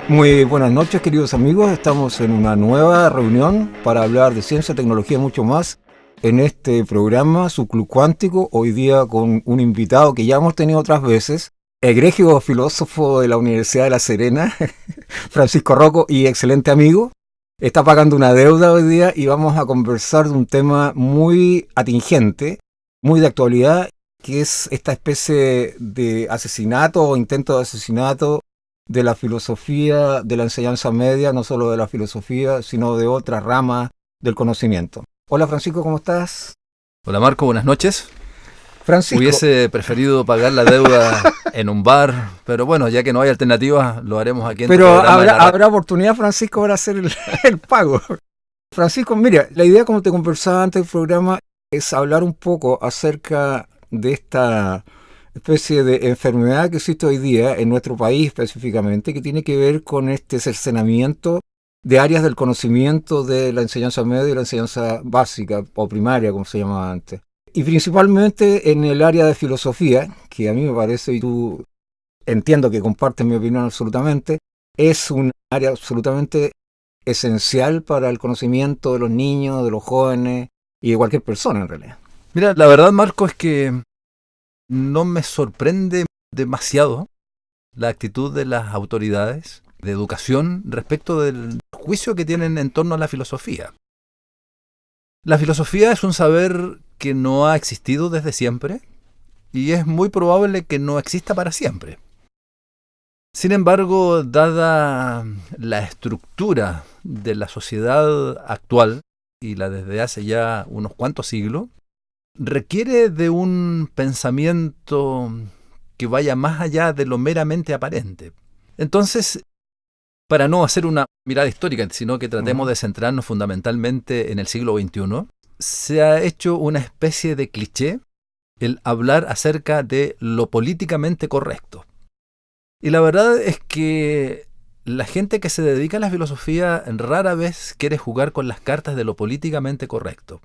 Muy buenas noches, queridos amigos. Estamos en una nueva reunión para hablar de ciencia, tecnología y mucho más en este programa, su Club Cuántico. Hoy día con un invitado que ya hemos tenido otras veces, egregio filósofo de la Universidad de La Serena, Francisco Rocco, y excelente amigo. Está pagando una deuda hoy día y vamos a conversar de un tema muy atingente, muy de actualidad, que es esta especie de asesinato o intento de asesinato de la filosofía, de la enseñanza media, no solo de la filosofía, sino de otras ramas del conocimiento. Hola Francisco, ¿cómo estás? Hola Marco, buenas noches. Francisco, Hubiese preferido pagar la deuda en un bar, pero bueno, ya que no hay alternativa, lo haremos aquí en tu pero programa de la radio. habrá oportunidad, Francisco, para hacer el pago. Francisco, mira, la idea, como te conversaba antes del programa, es hablar un poco acerca de esta especie de enfermedad que existe hoy día en nuestro país específicamente, que tiene que ver con este cercenamiento de áreas del conocimiento de la enseñanza media y la enseñanza básica o primaria, como se llamaba antes. Y principalmente en el área de filosofía, que a mí me parece, y tú entiendo que compartes mi opinión absolutamente, es un área absolutamente esencial para el conocimiento de los niños, de los jóvenes y de cualquier persona en realidad. Mira, la verdad Marco es que no me sorprende demasiado la actitud de las autoridades de educación respecto del juicio que tienen en torno a la filosofía. La filosofía es un saber que no ha existido desde siempre y es muy probable que no exista para siempre. Sin embargo, dada la estructura de la sociedad actual, y la desde hace ya unos cuantos siglos, requiere de un pensamiento que vaya más allá de lo meramente aparente. Entonces, para no hacer una mirada histórica, sino que tratemos de centrarnos fundamentalmente en el siglo XXI, se ha hecho una especie de cliché el hablar acerca de lo políticamente correcto. Y la verdad es que la gente que se dedica a la filosofía rara vez quiere jugar con las cartas de lo políticamente correcto.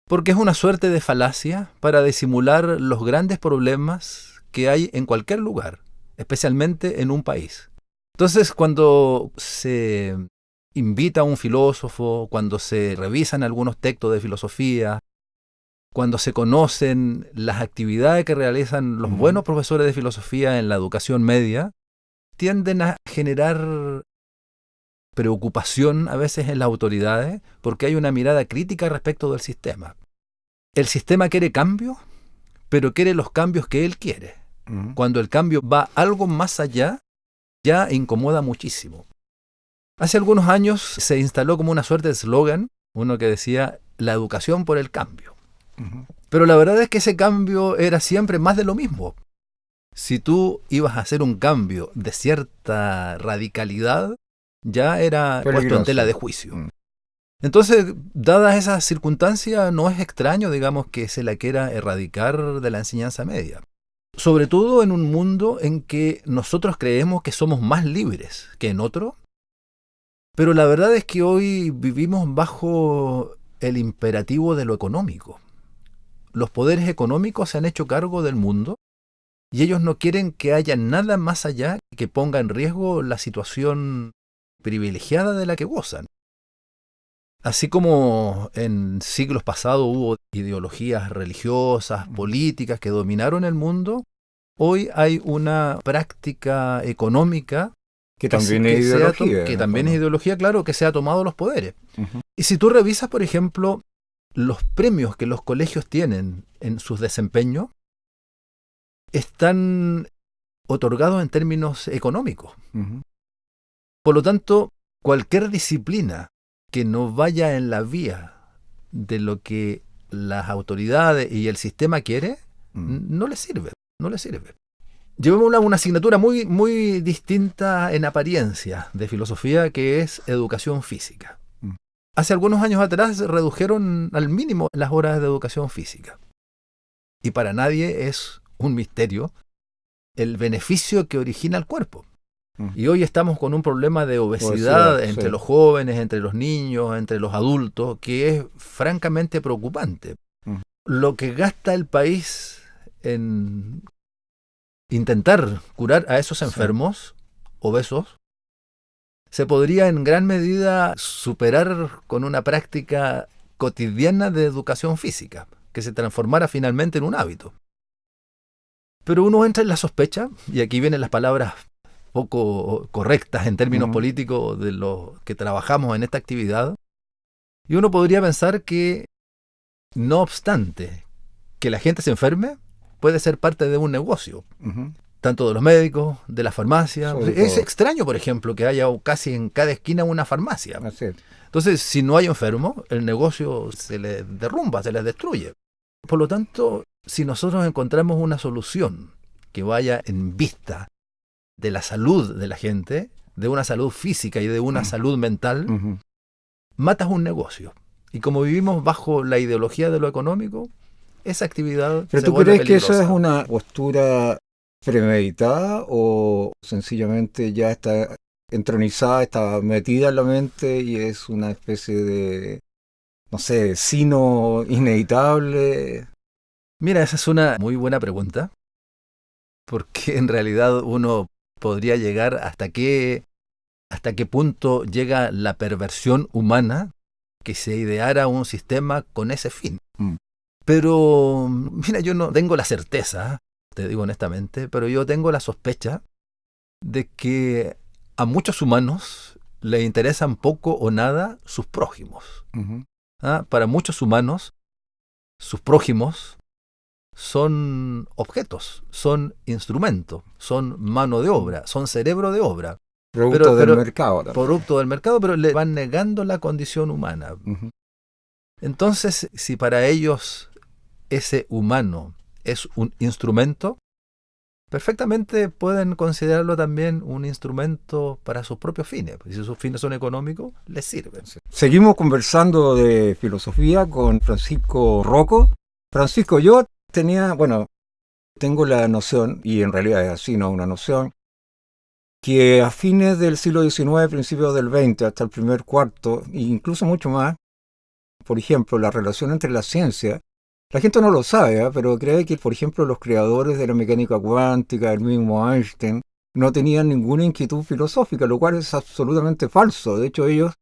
Porque es una suerte de falacia para disimular los grandes problemas que hay en cualquier lugar, especialmente en un país. Entonces, cuando se invita a un filósofo, cuando se revisan algunos textos de filosofía, cuando se conocen las actividades que realizan los buenos profesores de filosofía en la educación media, tienden a generar preocupación a veces en las autoridades porque hay una mirada crítica respecto del sistema. El sistema quiere cambios, pero quiere los cambios que él quiere. Cuando el cambio va algo más allá, ya incomoda muchísimo. Hace algunos años se instaló como una suerte de eslogan, uno que decía, la educación por el cambio. Pero la verdad es que ese cambio era siempre más de lo mismo. Si tú ibas a hacer un cambio de cierta radicalidad, ya era puesto en tela de juicio. Entonces, dadas esas circunstancias, no es extraño, digamos, que se la quiera erradicar de la enseñanza media. Sobre todo en un mundo en que nosotros creemos que somos más libres que en otro, pero la verdad es que hoy vivimos bajo el imperativo de lo económico. Los poderes económicos se han hecho cargo del mundo y ellos no quieren que haya nada más allá que ponga en riesgo la situación privilegiada de la que gozan. Así como en siglos pasados hubo ideologías religiosas, políticas que dominaron el mundo, hoy hay una práctica económica que también es ideología. Que también es ideología, claro, que se ha tomado los poderes. Y si tú revisas, por ejemplo, los premios que los colegios tienen en sus desempeños, están otorgados en términos económicos. Por lo tanto, cualquier disciplina que no vaya en la vía de lo que las autoridades y el sistema quiere, no le sirve, no le sirve. Llevemos una asignatura muy, muy distinta en apariencia de filosofía, que es educación física. Hace algunos años atrás redujeron al mínimo las horas de educación física. Y para nadie es un misterio el beneficio que origina el cuerpo. Y hoy estamos con un problema de obesidad entre los jóvenes, entre los niños, entre los adultos, que es francamente preocupante. Lo que gasta el país en intentar curar a esos enfermos obesos se podría en gran medida superar con una práctica cotidiana de educación física, que se transformara finalmente en un hábito. Pero uno entra en la sospecha, y aquí vienen las palabras poco correctas en términos políticos de los que trabajamos en esta actividad, y uno podría pensar que, no obstante que la gente se enferme, puede ser parte de un negocio, tanto de los médicos, de la farmacia. Es extraño, por ejemplo, que haya casi en cada esquina una farmacia. Así es. Entonces, si no hay enfermo, el negocio se les derrumba, se les destruye. Por lo tanto, si nosotros encontramos una solución que vaya en vista de la salud de la gente, de una salud física y de una salud mental, matas un negocio. Y como vivimos bajo la ideología de lo económico, esa actividad ¿Pero se tú vuelve crees que peligrosa. esa es una postura premeditada o sencillamente ya está entronizada, está metida en la mente y es una especie de, no sé, sino inevitable? Mira, esa es una muy buena pregunta, porque en realidad uno podría llegar hasta qué punto llega la perversión humana que se ideara un sistema con ese fin. Pero, mira, yo no tengo la certeza, te digo honestamente, pero yo tengo la sospecha de que a muchos humanos les interesan poco o nada sus prójimos. Para muchos humanos, sus prójimos son objetos, son instrumentos, son mano de obra, son cerebro de obra. Producto del mercado también. Producto del mercado, pero le van negando la condición humana. Entonces, si para ellos ese humano es un instrumento, perfectamente pueden considerarlo también un instrumento para sus propios fines. Y si sus fines son económicos, les sirven. Seguimos conversando de filosofía con Francisco Rocco. Francisco, yo tengo la noción, y en realidad es así, no una noción, que a fines del siglo XIX, principios del XX, hasta el primer cuarto, e incluso mucho más, por ejemplo, la relación entre la ciencia, la gente no lo sabe, pero cree que, por ejemplo, los creadores de la mecánica cuántica, el mismo Einstein, no tenían ninguna inquietud filosófica, lo cual es absolutamente falso. De hecho, ellos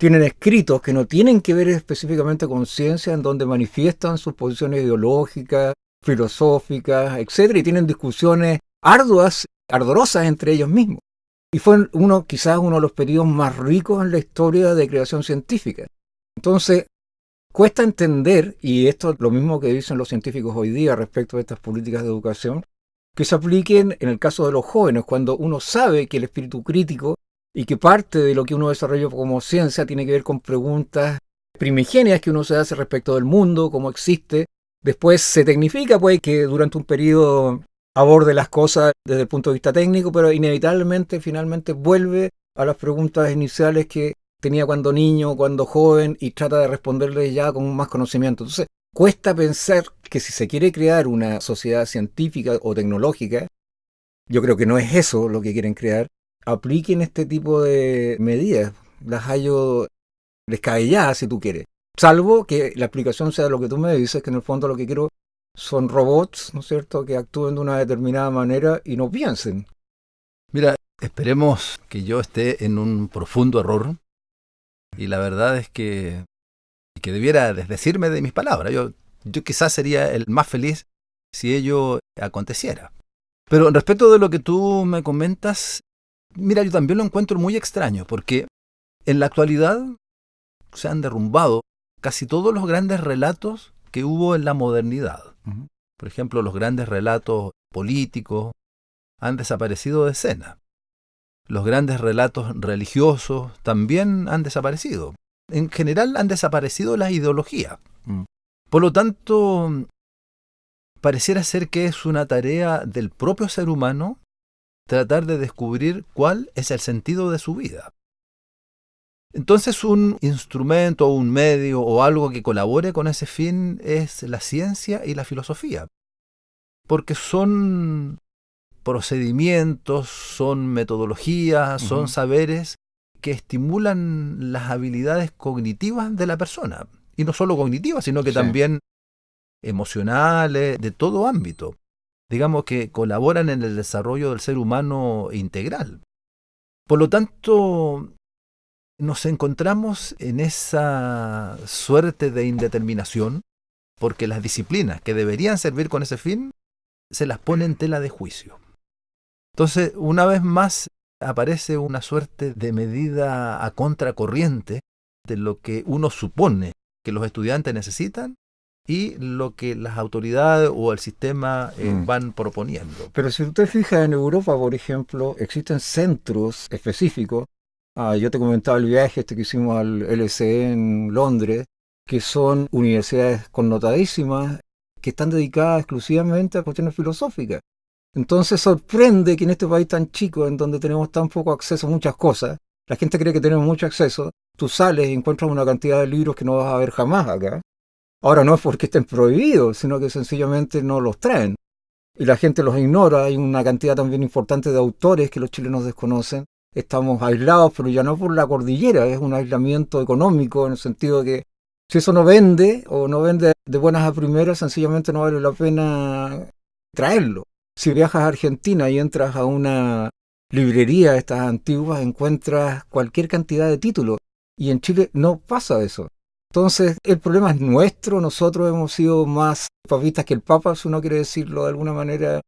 tienen escritos que no tienen que ver específicamente con ciencia, en donde manifiestan sus posiciones ideológicas, filosóficas, etc., y tienen discusiones ardorosas entre ellos mismos. Y fue quizás uno de los periodos más ricos en la historia de creación científica. Entonces, cuesta entender, y esto es lo mismo que dicen los científicos hoy día respecto a estas políticas de educación, que se apliquen en el caso de los jóvenes, cuando uno sabe que el espíritu crítico y que parte de lo que uno desarrolla como ciencia tiene que ver con preguntas primigenias que uno se hace respecto del mundo, cómo existe. Después se tecnifica, pues, que durante un periodo aborde las cosas desde el punto de vista técnico, pero inevitablemente finalmente vuelve a las preguntas iniciales que tenía cuando niño, cuando joven, y trata de responderles ya con más conocimiento. Entonces, cuesta pensar que si se quiere crear una sociedad científica o tecnológica, yo creo que no es eso lo que quieren crear, apliquen este tipo de medidas. Las hallo descabelladas, si tú quieres. Salvo que la aplicación sea lo que tú me dices, que en el fondo lo que quiero son robots, ¿no es cierto?, que actúen de una determinada manera y no piensen. Mira, esperemos que yo esté en un profundo error, y la verdad es que debiera desdecirme de mis palabras. Yo quizás sería el más feliz si ello aconteciera. Pero respecto de lo que tú me comentas, mira, yo también lo encuentro muy extraño, porque en la actualidad se han derrumbado casi todos los grandes relatos que hubo en la modernidad. Por ejemplo, los grandes relatos políticos han desaparecido de escena. Los grandes relatos religiosos también han desaparecido. En general han desaparecido las ideologías. Por lo tanto, pareciera ser que es una tarea del propio ser humano tratar de descubrir cuál es el sentido de su vida. Entonces, un instrumento, un medio o algo que colabore con ese fin es la ciencia y la filosofía, porque son procedimientos, son metodologías, son saberes que estimulan las habilidades cognitivas de la persona, y no solo cognitivas, sino que también emocionales, de todo ámbito. Digamos que colaboran en el desarrollo del ser humano integral. Por lo tanto, nos encontramos en esa suerte de indeterminación, porque las disciplinas que deberían servir con ese fin se las pone en tela de juicio. Entonces, una vez más, aparece una suerte de medida a contracorriente de lo que uno supone que los estudiantes necesitan y lo que las autoridades o el sistema van proponiendo. Pero si usted fija en Europa, por ejemplo, existen centros específicos. Yo te comentaba el viaje que hicimos al LSE en Londres, que son universidades connotadísimas que están dedicadas exclusivamente a cuestiones filosóficas. Entonces sorprende que en este país tan chico, en donde tenemos tan poco acceso a muchas cosas, la gente cree que tenemos mucho acceso, tú sales y encuentras una cantidad de libros que no vas a ver jamás acá. Ahora no es porque estén prohibidos, sino que sencillamente no los traen. Y la gente los ignora, hay una cantidad también importante de autores que los chilenos desconocen. Estamos aislados, pero ya no por la cordillera, es un aislamiento económico en el sentido de que si eso no vende o no vende de buenas a primeras, sencillamente no vale la pena traerlo. Si viajas a Argentina y entras a una librería de estas antiguas, encuentras cualquier cantidad de títulos. Y en Chile no pasa eso. Entonces, el problema es nuestro. Nosotros hemos sido más papistas que el Papa, si uno quiere decirlo de alguna manera,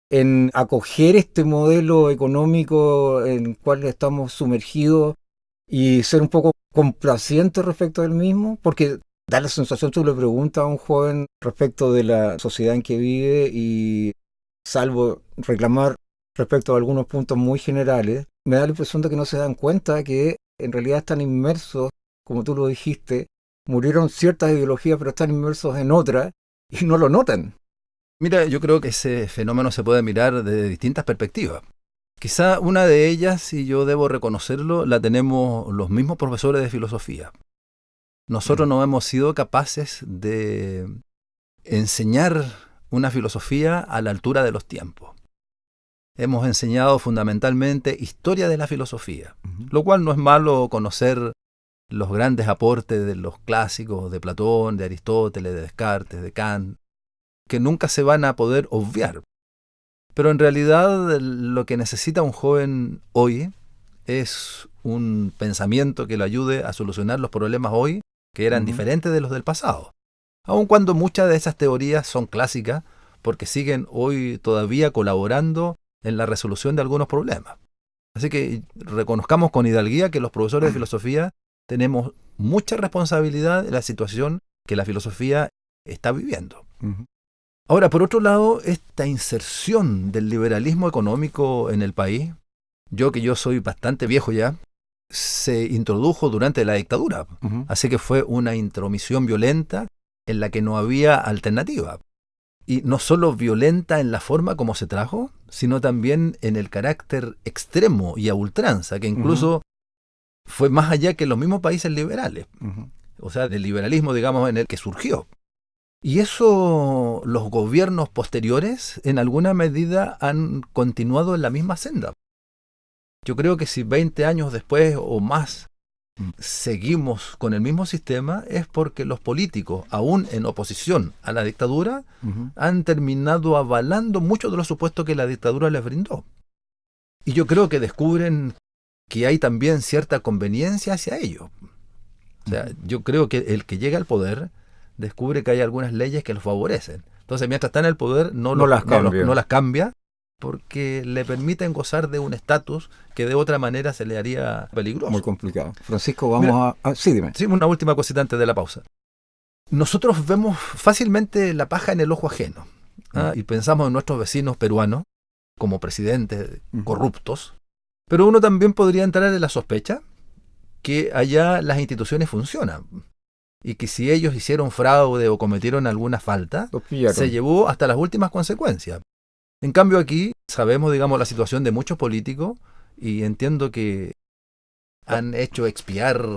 en acoger este modelo económico en el cual estamos sumergidos y ser un poco complacientes respecto del mismo, porque da la sensación, tú le preguntas a un joven respecto de la sociedad en que vive y salvo reclamar respecto a algunos puntos muy generales, me da la impresión de que no se dan cuenta que en realidad están inmersos, como tú lo dijiste, murieron ciertas ideologías pero están inmersos en otras y no lo notan. Mira, yo creo que ese fenómeno se puede mirar desde distintas perspectivas. Quizá una de ellas, y yo debo reconocerlo, la tenemos los mismos profesores de filosofía. Nosotros no hemos sido capaces de enseñar una filosofía a la altura de los tiempos. Hemos enseñado fundamentalmente historia de la filosofía, lo cual no es malo conocer los grandes aportes de los clásicos de Platón, de Aristóteles, de Descartes, de Kant, que nunca se van a poder obviar. Pero en realidad lo que necesita un joven hoy es un pensamiento que lo ayude a solucionar los problemas hoy que eran diferentes de los del pasado. Aun cuando muchas de esas teorías son clásicas, porque siguen hoy todavía colaborando en la resolución de algunos problemas. Así que reconozcamos con hidalguía que los profesores de filosofía tenemos mucha responsabilidad en la situación que la filosofía está viviendo. Ahora, por otro lado, esta inserción del liberalismo económico en el país, yo soy bastante viejo ya, se introdujo durante la dictadura. Así que fue una intromisión violenta en la que no había alternativa. Y no solo violenta en la forma como se trajo, sino también en el carácter extremo y a ultranza, que incluso fue más allá que los mismos países liberales. O sea, del liberalismo, digamos, en el que surgió. Y eso los gobiernos posteriores, en alguna medida, han continuado en la misma senda. Yo creo que si 20 años después o más seguimos con el mismo sistema, es porque los políticos, aún en oposición a la dictadura, han terminado avalando muchos de los supuestos que la dictadura les brindó. Y yo creo que descubren que hay también cierta conveniencia hacia ello. O sea, yo creo que el que llega al poder descubre que hay algunas leyes que lo favorecen. Entonces, mientras está en el poder, no las cambia, porque le permiten gozar de un estatus que de otra manera se le haría peligroso. Muy complicado. Francisco, vamos a... Sí, dime. Sí, una última cosita antes de la pausa. Nosotros vemos fácilmente la paja en el ojo ajeno, y pensamos en nuestros vecinos peruanos como presidentes corruptos, pero uno también podría entrar en la sospecha que allá las instituciones funcionan y que si ellos hicieron fraude o cometieron alguna falta, se llevó hasta las últimas consecuencias. En cambio aquí sabemos, digamos, la situación de muchos políticos y entiendo que han hecho expiar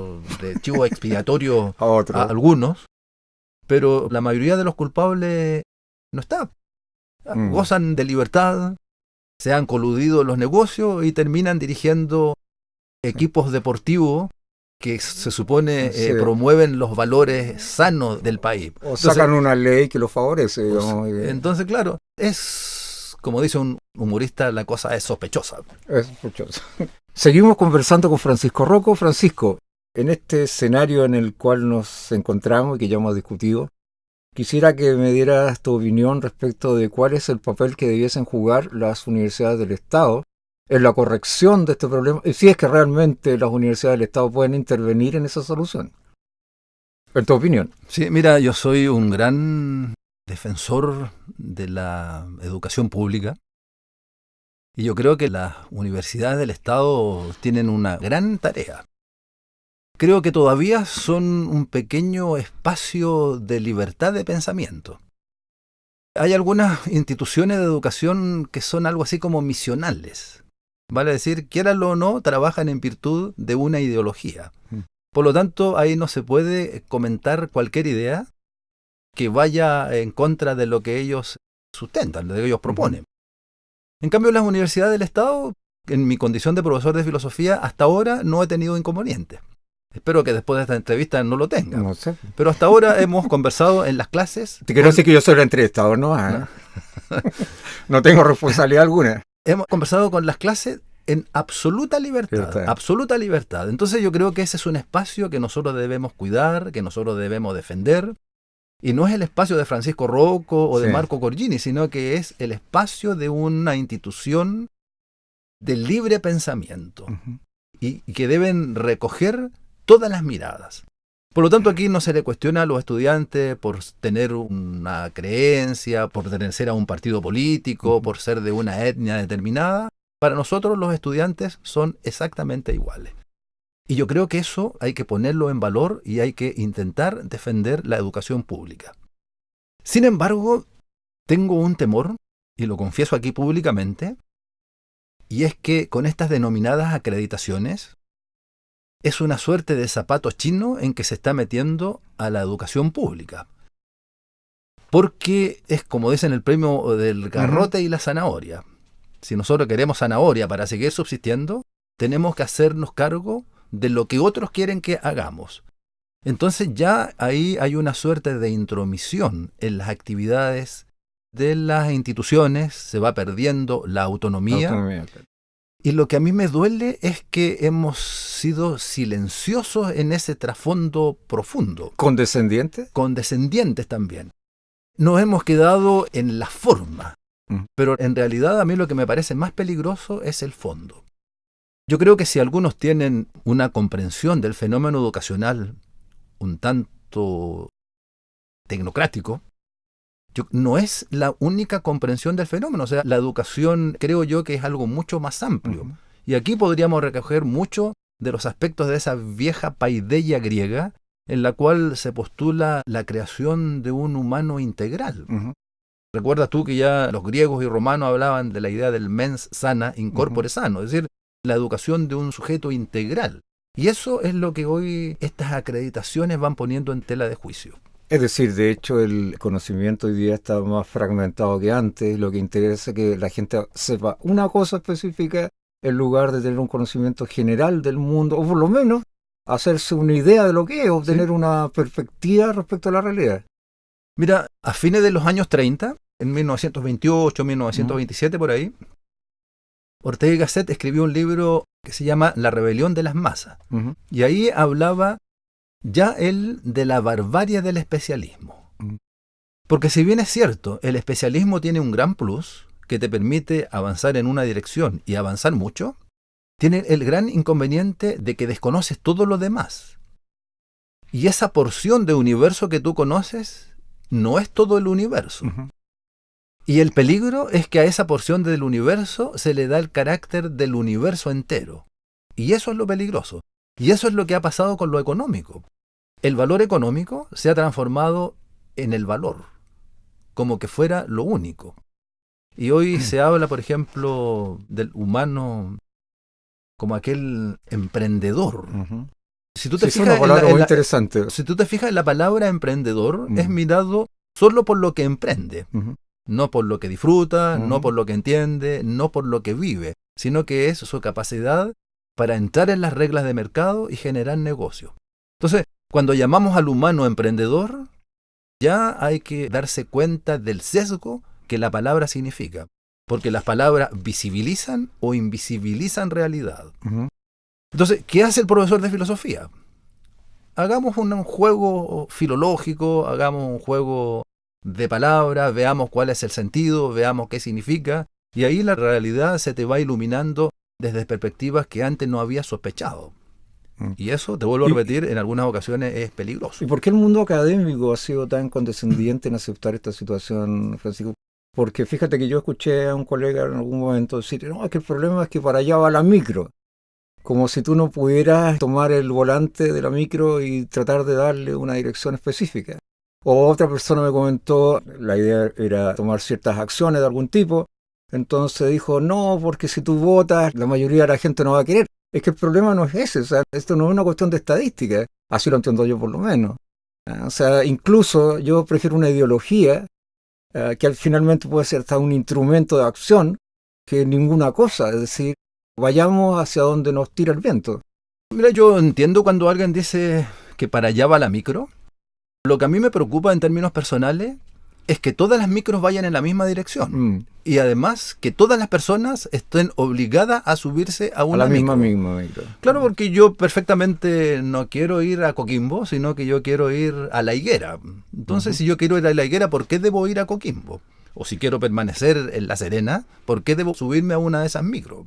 de chivo expiatorio a algunos, pero la mayoría de los culpables no está. Gozan de libertad, se han coludido en los negocios y terminan dirigiendo equipos deportivos que se supone promueven los valores sanos del país. O sacan una ley que los favorece. Digamos. Entonces, claro, es como dice un humorista, la cosa es sospechosa. Es sospechoso. Seguimos conversando con Francisco Rocco. Francisco, en este escenario en el cual nos encontramos y que ya hemos discutido, quisiera que me dieras tu opinión respecto de cuál es el papel que debiesen jugar las universidades del Estado en la corrección de este problema, y si es que realmente las universidades del Estado pueden intervenir en esa solución. En tu opinión. Sí, mira, yo soy un gran defensor de la educación pública y yo creo que las universidades del Estado tienen una gran tarea. Creo que todavía son un pequeño espacio de libertad de pensamiento. Hay algunas instituciones de educación que son algo así como misionales. Vale decir, quiéralo o no, trabajan en virtud de una ideología. Por lo tanto, ahí no se puede comentar cualquier idea que vaya en contra de lo que ellos sustentan, de lo que ellos proponen. En cambio, las universidades del Estado, en mi condición de profesor de filosofía, hasta ahora no he tenido inconvenientes. Espero que después de esta entrevista no lo tenga. No sé. Pero hasta ahora hemos conversado en las clases. Te quiero decir que yo soy el entrevistador, ¿no? No tengo responsabilidad alguna. Hemos conversado con las clases en absoluta libertad, absoluta libertad. Entonces yo creo que ese es un espacio que nosotros debemos cuidar, que nosotros debemos defender. Y no es el espacio de Francisco Rocco o de Marco Corgini, sino que es el espacio de una institución de libre pensamiento y que deben recoger todas las miradas. Por lo tanto, aquí no se le cuestiona a los estudiantes por tener una creencia, por pertenecer a un partido político, por ser de una etnia determinada. Para nosotros los estudiantes son exactamente iguales. Y yo creo que eso hay que ponerlo en valor y hay que intentar defender la educación pública. Sin embargo, tengo un temor, y lo confieso aquí públicamente, y es que con estas denominadas acreditaciones, es una suerte de zapato chino en que se está metiendo a la educación pública. Porque es como dicen el premio del garrote y la zanahoria. Si nosotros queremos zanahoria para seguir subsistiendo, tenemos que hacernos cargo de lo que otros quieren que hagamos. Entonces ya ahí hay una suerte de intromisión en las actividades de las instituciones, se va perdiendo la autonomía. Y lo que a mí me duele es que hemos sido silenciosos en ese trasfondo profundo. ¿Condescendientes? Condescendientes también. Nos hemos quedado en la forma, pero en realidad a mí lo que me parece más peligroso es el fondo. Yo creo que si algunos tienen una comprensión del fenómeno educacional un tanto tecnocrático, no es la única comprensión del fenómeno. O sea, la educación creo yo que es algo mucho más amplio. Y aquí podríamos recoger mucho de los aspectos de esa vieja paideia griega en la cual se postula la creación de un humano integral. ¿Recuerdas tú que ya los griegos y romanos hablaban de la idea del mens sana in corpore sano? Es decir, la educación de un sujeto integral. Y eso es lo que hoy estas acreditaciones van poniendo en tela de juicio. Es decir, de hecho, el conocimiento hoy día está más fragmentado que antes. Lo que interesa es que la gente sepa una cosa específica en lugar de tener un conocimiento general del mundo, o por lo menos hacerse una idea de lo que es, obtener una perspectiva respecto a la realidad. Mira, a fines de los años 30, en 1928, 1927, por ahí, Ortega y Gasset escribió un libro que se llama La rebelión de las masas. Y ahí hablaba ya él de la barbarie del especialismo. Porque si bien es cierto, el especialismo tiene un gran plus que te permite avanzar en una dirección y avanzar mucho, tiene el gran inconveniente de que desconoces todo lo demás. Y esa porción de universo que tú conoces no es todo el universo. Y el peligro es que a esa porción del universo se le da el carácter del universo entero. Y eso es lo peligroso. Y eso es lo que ha pasado con lo económico. El valor económico se ha transformado en el valor, como que fuera lo único. Y hoy se habla, por ejemplo, del humano como aquel emprendedor. Si tú te fijas si tú te fijas en la palabra emprendedor, es mirado solo por lo que emprende. No por lo que disfruta, no por lo que entiende, no por lo que vive, sino que es su capacidad para entrar en las reglas de mercado y generar negocio. Entonces, cuando llamamos al humano emprendedor, ya hay que darse cuenta del sesgo que la palabra significa. porque las palabras visibilizan o invisibilizan realidad. Ujú. Entonces, ¿qué hace el profesor de filosofía? Hagamos un juego filológico, hagamos un juego de palabras, veamos cuál es el sentido, veamos qué significa, y ahí la realidad se te va iluminando desde perspectivas que antes no habías sospechado. Y eso, te vuelvo a repetir, en algunas ocasiones es peligroso. ¿Y por qué el mundo académico ha sido tan condescendiente en aceptar esta situación, Francisco? Porque fíjate que yo escuché a un colega en algún momento decir, no, es que el problema es que para allá va la micro. Como si tú no pudieras tomar el volante de la micro y tratar de darle una dirección específica. O otra persona me comentó, la idea era tomar ciertas acciones de algún tipo, entonces dijo, no, porque si tú votas, la mayoría de la gente no va a querer. Es que el problema no es ese, o sea, esto no es una cuestión de estadística, así lo entiendo yo por lo menos. O sea, incluso yo prefiero una ideología que finalmente puede ser hasta un instrumento de acción que ninguna cosa, es decir, vayamos hacia donde nos tira el viento. Mira, yo entiendo cuando alguien dice que para allá va la micro. Lo que a mí me preocupa en términos personales es que todas las micros vayan en la misma dirección. Y además que todas las personas estén obligadas a subirse a una misma micro. Claro, porque yo perfectamente no quiero ir a Coquimbo, sino que yo quiero ir a La Higuera. Entonces, si yo quiero ir a La Higuera, ¿por qué debo ir a Coquimbo? O si quiero permanecer en La Serena, ¿por qué debo subirme a una de esas micros?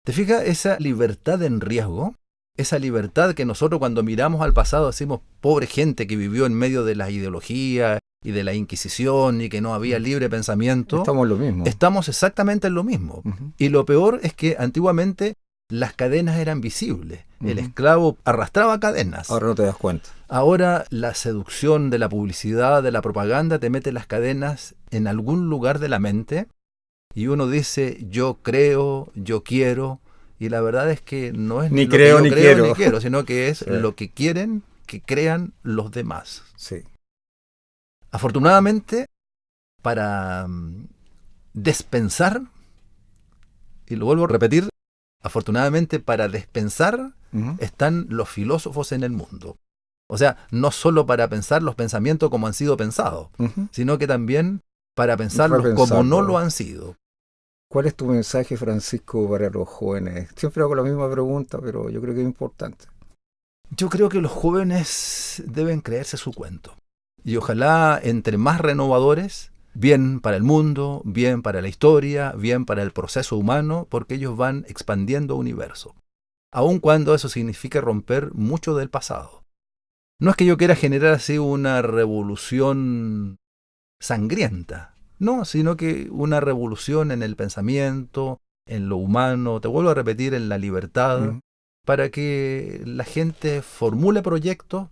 ¿Te fijas? Esa libertad en riesgo, esa libertad que nosotros cuando miramos al pasado decimos, pobre gente que vivió en medio de las ideologías y de la Inquisición y que no había libre pensamiento. Estamos en lo mismo. Estamos exactamente en lo mismo. Y lo peor es que antiguamente las cadenas eran visibles. El esclavo arrastraba cadenas. Ahora no te das cuenta. Ahora la seducción de la publicidad, de la propaganda, te mete las cadenas en algún lugar de la mente y uno dice, yo creo, yo quiero, y la verdad es que no es ni lo creo, que yo ni creo, quiero. ni quiero, sino que es lo que quieren que crean los demás. Sí. Afortunadamente, para despensar, y lo vuelvo a repetir, afortunadamente para despensar están los filósofos en el mundo. O sea, no solo para pensar los pensamientos como han sido pensados, sino que también para pensarlos como no lo han sido. ¿Cuál es tu mensaje, Francisco, para los jóvenes? Siempre hago la misma pregunta, pero yo creo que es importante. Yo creo que los jóvenes deben creerse su cuento. Y ojalá entre más renovadores, bien para el mundo, bien para la historia, bien para el proceso humano, porque ellos van expandiendo universo. Aun cuando eso signifique romper mucho del pasado. No es que yo quiera generar así una revolución sangrienta, no, sino que una revolución en el pensamiento, en lo humano, te vuelvo a repetir, en la libertad, para que la gente formule proyectos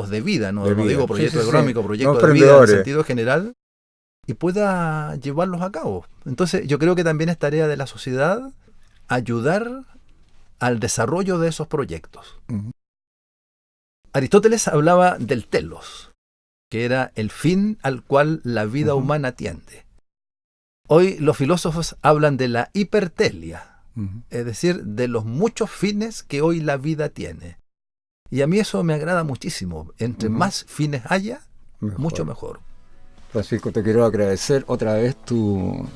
de vida, no digo proyectos económicos, proyectos de vida en el sentido general, y pueda llevarlos a cabo. Entonces yo creo que también es tarea de la sociedad ayudar al desarrollo de esos proyectos. Aristóteles hablaba del telos, que era el fin al cual la vida humana tiende. Hoy los filósofos hablan de la hipertelia, es decir, de los muchos fines que hoy la vida tiene. Y a mí eso me agrada muchísimo. Entre más fines haya, mucho mejor. Francisco, te quiero agradecer otra vez tu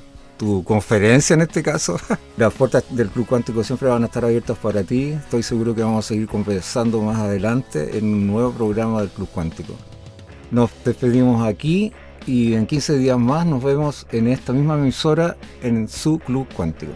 conferencia en este caso. Las puertas del Club Cuántico siempre van a estar abiertas para ti. Estoy seguro que vamos a seguir conversando más adelante en un nuevo programa del Club Cuántico. Nos despedimos aquí y en 15 días más nos vemos en esta misma emisora en su Club Cuántico.